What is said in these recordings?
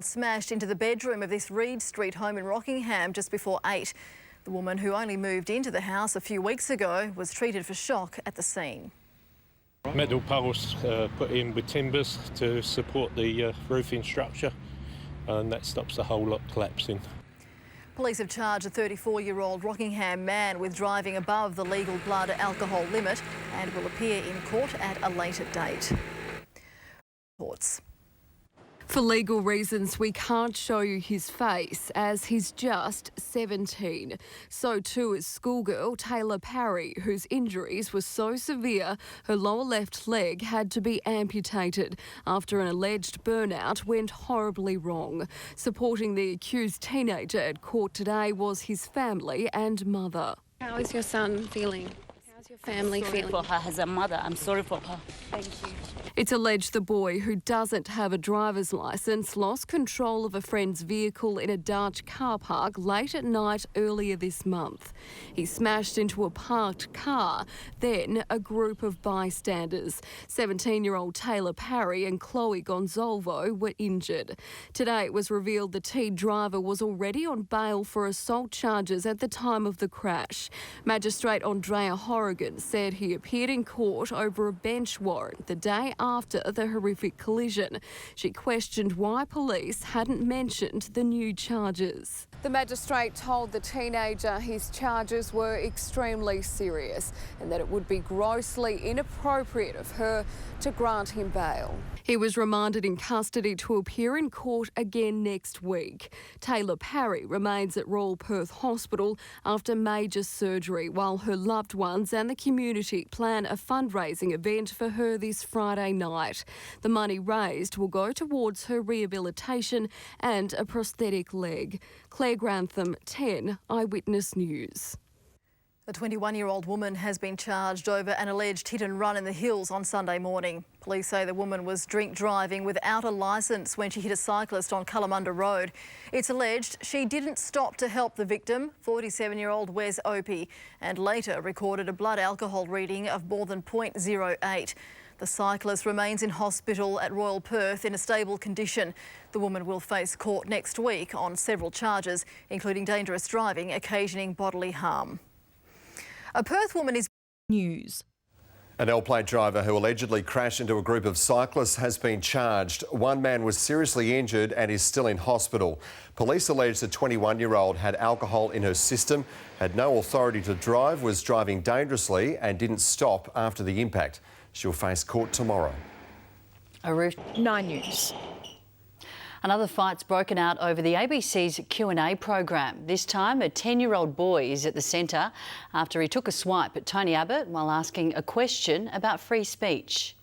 Smashed into the bedroom of this Reed Street home in Rockingham just before 8. The woman, who only moved into the house a few weeks ago, was treated for shock at the scene. Metal poles put in with timbers to support the roofing structure, and that stops the whole lot collapsing. Police have charged a 34-year-old Rockingham man with driving above the legal blood alcohol limit and will appear in court at a later date. Reports. For legal reasons, we can't show you his face as he's just 17. So too is schoolgirl Taylor Parry, whose injuries were so severe her lower left leg had to be amputated after an alleged burnout went horribly wrong. Supporting the accused teenager at court today was his family and mother. How is your son feeling? How's your family feeling? For her as a mother, I'm sorry for her. Thank you. It's alleged the boy, who doesn't have a driver's licence, lost control of a friend's vehicle in a Dutch car park late at night earlier this month. He smashed into a parked car, then a group of bystanders. 17-year-old Taylor Parry and Chloe Gonzalvo were injured. Today it was revealed the T driver was already on bail for assault charges at the time of the crash. Magistrate Andrea Horrigan said he appeared in court over a bench warrant the day after the horrific collision. She questioned why police hadn't mentioned the new charges. The magistrate told the teenager his charges were extremely serious and that it would be grossly inappropriate of her to grant him bail. He was remanded in custody to appear in court again next week. Taylor Parry remains at Royal Perth Hospital after major surgery, while her loved ones and the community plan a fundraising event for her this Friday night. The money raised will go towards her rehabilitation and a prosthetic leg. Claire Grantham, 10 Eyewitness News. A 21-year-old woman has been charged over an alleged hit and run in the hills on Sunday morning. Police say the woman was drink driving without a licence when she hit a cyclist on Kalamunda Road. It's alleged she didn't stop to help the victim, 47-year-old Wes Opie, and later recorded a blood alcohol reading of more than 0.08. The cyclist remains in hospital at Royal Perth in a stable condition. The woman will face court next week on several charges, including dangerous driving occasioning bodily harm. A Perth woman is news. An L-plate driver who allegedly crashed into a group of cyclists has been charged. One man was seriously injured and is still in hospital. Police allege the 21-year-old had alcohol in her system, had no authority to drive, was driving dangerously and didn't stop after the impact. She'll face court tomorrow. 9 News. Another fight's broken out over the ABC's Q&A program. This time, a 10-year-old boy is at the centre after he took a swipe at Tony Abbott while asking a question about free speech.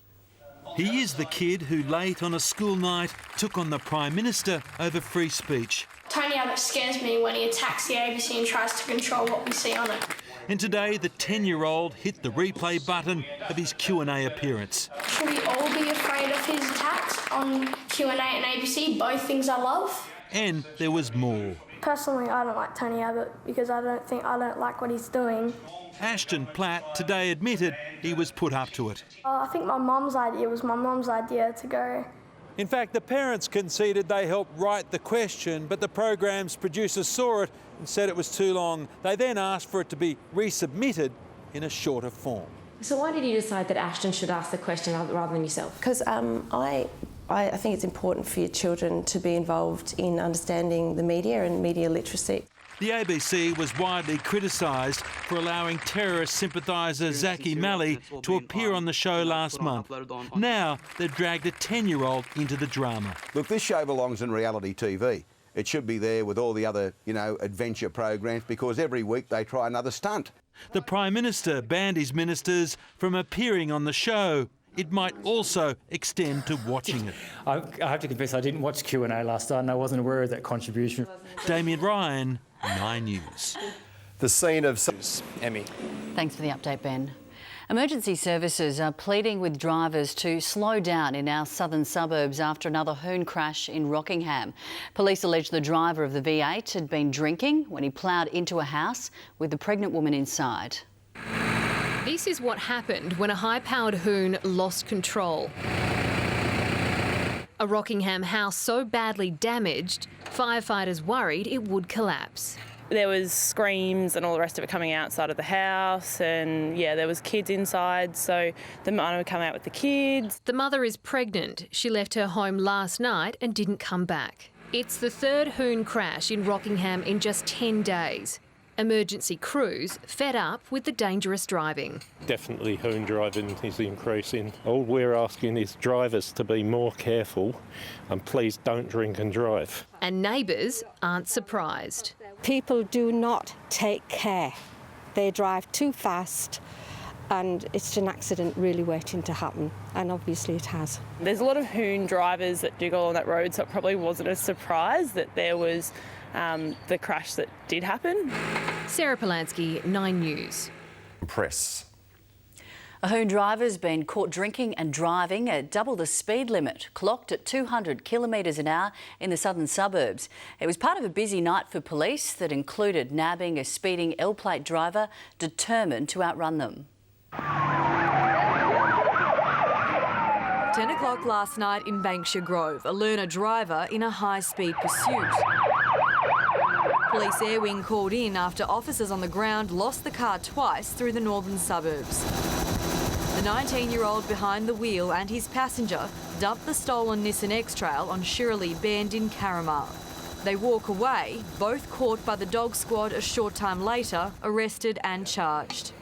He is the kid who late on a school night took on the Prime Minister over free speech. Tony Abbott scares me when he attacks the ABC and tries to control what we see on it. And today, the 10-year-old hit the replay button of his Q&A appearance. Should we all be afraid of his attacks on Q&A and ABC, both things I love? And there was more. Personally, I don't like Tony Abbott because I don't like what he's doing. Ashton Platt today admitted he was put up to it. I think my mum's idea to go. In fact, the parents conceded they helped write the question, but the program's producers saw it and said it was too long. They then asked for it to be resubmitted in a shorter form. So why did you decide that Ashton should ask the question rather than yourself? Because I think it's important for your children to be involved in understanding the media and media literacy. The ABC was widely criticised for allowing terrorist sympathiser Zaki Mali to appear on the show last month. Now they've dragged a 10-year-old into the drama. Look, this show belongs in reality TV. It should be there with all the other, adventure programs, because every week they try another stunt. The Prime Minister banned his ministers from appearing on the show. It might also extend to watching it. I have to confess I didn't watch Q&A last night and I wasn't aware of that contribution. Damien Ryan, 9 News. The scene of... Emmy. Thanks for the update, Ben. Emergency services are pleading with drivers to slow down in our southern suburbs after another hoon crash in Rockingham. Police allege the driver of the V8 had been drinking when he ploughed into a house with the pregnant woman inside. This is what happened when a high-powered hoon lost control. A Rockingham house so badly damaged, firefighters worried it would collapse. There was screams and all the rest of it coming outside of the house, and yeah, there was kids inside, so the mother would come out with the kids. The mother is pregnant. She left her home last night and didn't come back. It's the third Hoon crash in Rockingham in just 10 days. Emergency crews fed up with the dangerous driving. Definitely hoon driving is increasing. All we're asking is drivers to be more careful and please don't drink and drive. And neighbours aren't surprised. People do not take care. They drive too fast and it's an accident really waiting to happen, and obviously it has. There's a lot of hoon drivers that do go on that road, so it probably wasn't a surprise that there was the crash that did happen. Sarah Polanski, 9 News. Press. A Hoon driver's been caught drinking and driving at double the speed limit, clocked at 200 kilometres an hour in the southern suburbs. It was part of a busy night for police that included nabbing a speeding L-plate driver determined to outrun them. 10 o'clock last night in Bankshire Grove, a learner driver in a high-speed pursuit. Police Air Wing called in after officers on the ground lost the car twice through the northern suburbs. The 19-year-old behind the wheel and his passenger dumped the stolen Nissan X-Trail on Shirley Bend in Carramar. They walk away, both caught by the dog squad a short time later, arrested and charged.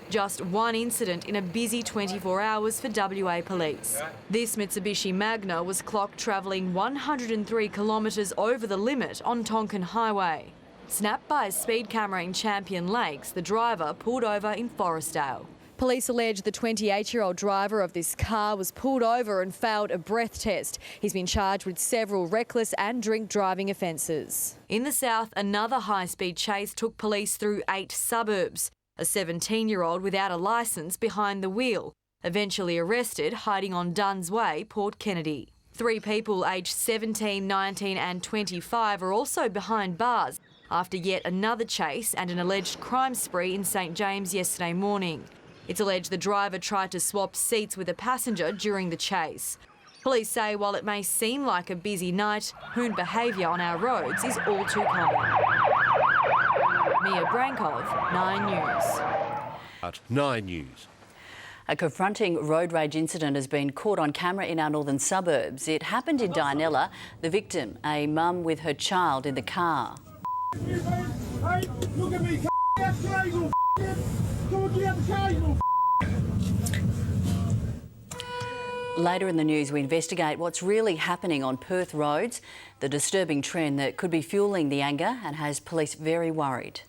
Just one incident in a busy 24 hours for WA Police. This Mitsubishi Magna was clocked travelling 103 kilometres over the limit on Tonkin Highway. Snapped by a speed camera in Champion Lakes, the driver pulled over in Forestdale. Police allege the 28-year-old driver of this car was pulled over and failed a breath test. He's been charged with several reckless and drink driving offences. In the south, another high-speed chase took police through 8 suburbs. A 17-year-old without a licence behind the wheel, eventually arrested hiding on Duns Way, Port Kennedy. 3 people aged 17, 19 and 25 are also behind bars after yet another chase and an alleged crime spree in St James yesterday morning. It's alleged the driver tried to swap seats with a passenger during the chase. Police say while it may seem like a busy night, hoon behaviour on our roads is all too common. Mia Brankov, 9 News. At 9 News. A confronting road rage incident has been caught on camera in our northern suburbs. It happened in Dianella. The victim, a mum with her child in the car. Hey, look at me, that's illegal. Come on, get out the car, you. Later in the news, we investigate what's really happening on Perth roads, the disturbing trend that could be fuelling the anger and has police very worried.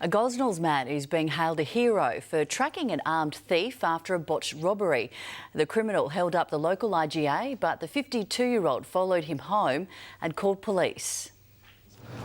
A Gosnells man is being hailed a hero for tracking an armed thief after a botched robbery. The criminal held up the local IGA, but the 52-year-old followed him home and called police.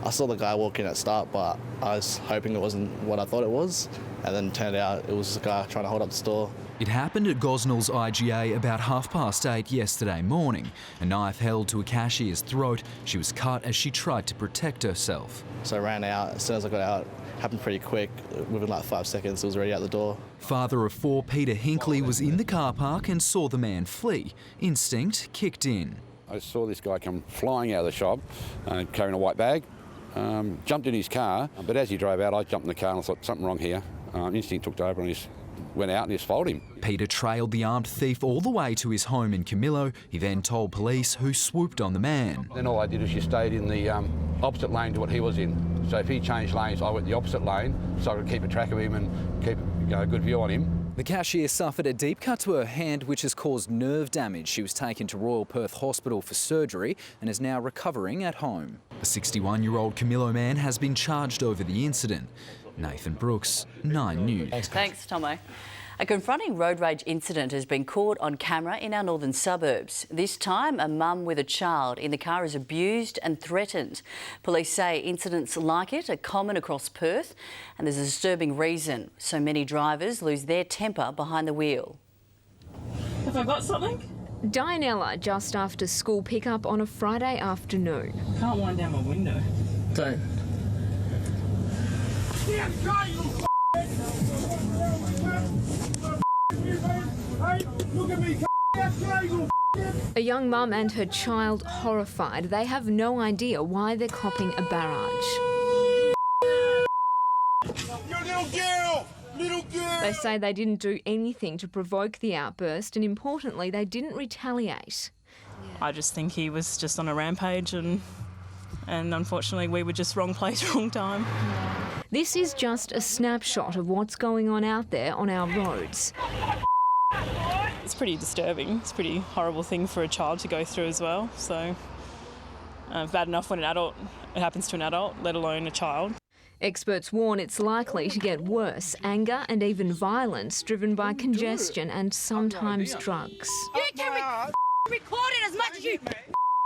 I saw the guy walk in at start, but I was hoping it wasn't what I thought it was, and then it turned out it was a guy trying to hold up the store. It happened at Gosnells IGA about 8:30 yesterday morning. A knife held to a cashier's throat. She was cut as she tried to protect herself. So I ran out. As soon as I got out, it happened pretty quick. Within like 5 seconds, it was already out the door. Father of 4, Peter Hinkley, was in the car park and saw the man flee. Instinct kicked in. I saw this guy come flying out of the shop, carrying a white bag. Jumped in his car, but as he drove out, I jumped in the car and I thought, something wrong here. Instinct took over and he just went out and just followed him. Peter trailed the armed thief all the way to his home in Camillo. He then told police, who swooped on the man. Then all I did was just stayed in the opposite lane to what he was in. So if he changed lanes, I went the opposite lane so I could keep a track of him and keep a good view on him. The cashier suffered a deep cut to her hand which has caused nerve damage. She was taken to Royal Perth Hospital for surgery and is now recovering at home. A 61-year-old Camillo man has been charged over the incident. Nathan Brooks, 9 News. Thanks, Tomo. A confronting road rage incident has been caught on camera in our northern suburbs. This time, a mum with a child in the car is abused and threatened. Police say incidents like it are common across Perth, and there's a disturbing reason so many drivers lose their temper behind the wheel. Have I got something? Dianella just after school pickup on a Friday afternoon. I can't wind down my window. Don't. Hey, look at me, that's illegal. A young mum and her child horrified. They have no idea why they're copping a barrage. They say they didn't do anything to provoke the outburst, and importantly, they didn't retaliate. I just think he was just on a rampage, and unfortunately we were just wrong place, wrong time. This is just a snapshot of what's going on out there on our roads. It's pretty disturbing. It's a pretty horrible thing for a child to go through as well. So bad enough when it happens to an adult, let alone a child. Experts warn it's likely to get worse. Anger and even violence driven by congestion and sometimes drugs. You can record it as much as you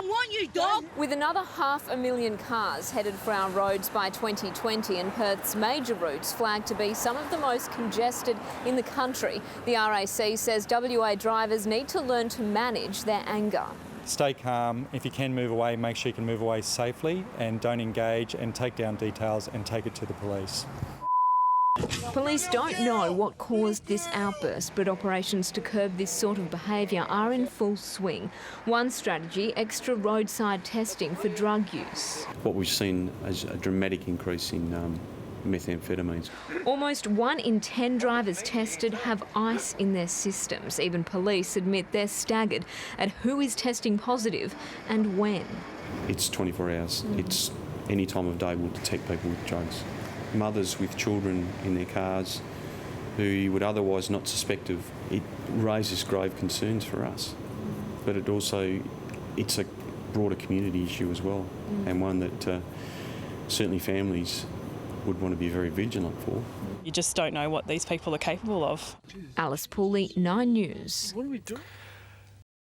want, you dog. With another 500,000 cars headed for our roads by 2020 and Perth's major routes flagged to be some of the most congested in the country, the RAC says WA drivers need to learn to manage their anger. Stay calm. If you can move away, make sure you can move away safely and don't engage and take down details and take it to the police. Police don't know what caused this outburst, but operations to curb this sort of behaviour are in full swing. One strategy, extra roadside testing for drug use. What we've seen is a dramatic increase in methamphetamines. Almost 1 in 10 drivers tested have ice in their systems. Even police admit they're staggered at who is testing positive and when. It's 24 hours. It's any time of day we'll detect people with drugs. Mothers with children in their cars who you would otherwise not suspect of, it raises grave concerns for us. But it's a broader community issue as well, and one that certainly families would want to be very vigilant for. You just don't know what these people are capable of. Alice Pooley, 9 News. What are we doing?